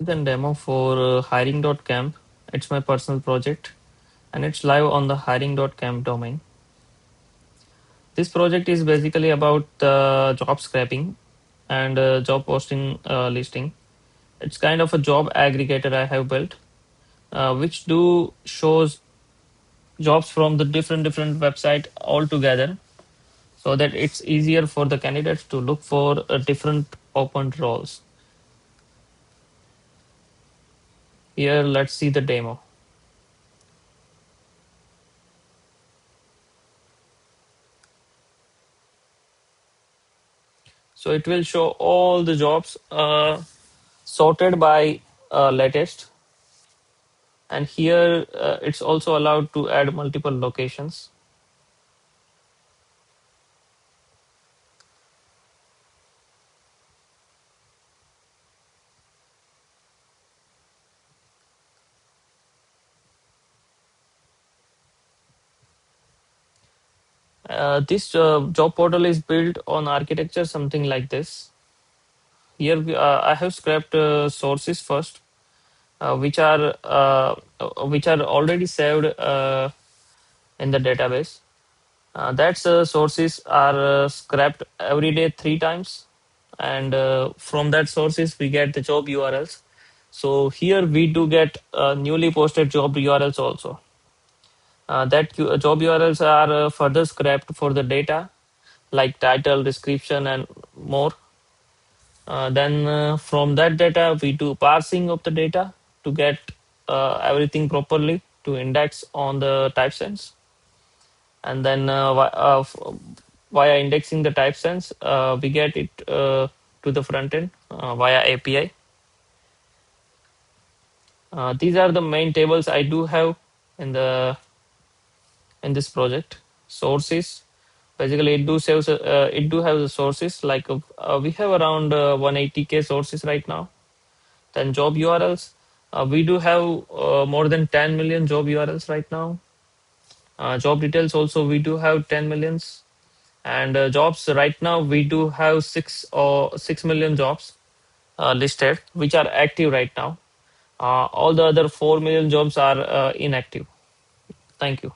Then demo for hiring.camp. It's my personal project and it's live on the hiring.camp domain. This project is basically about job scraping and job posting listing. It's kind of a job aggregator I have built, which do shows jobs from the different website all together, so that it's easier for the candidates to look for different open roles. Here, let's see the demo. So it will show all the jobs sorted by latest, and here it's also allowed to add multiple locations. This job portal is built on architecture something like this. Here I have scraped sources first, which are already saved in the database. That's sources are scrapped every day 3 times, and from that sources we get the job URLs. So here we do get newly posted job URLs also. Job URLs are further scrapped for the data like title, description, and more. Then from that data, we do parsing of the data to get everything properly to index on the type sense. And then via indexing the type sense, we get it to the front end via API. These are the main tables I do have in the in this project. Sources, basically it do have the sources like we have around 180K sources right now. Then job URLs, we do have more than 10 million job URLs right now. Job details also we do have 10 millions, and jobs right now we do have 6 million jobs listed which are active right now. All the other 4 million jobs are inactive. Thank you.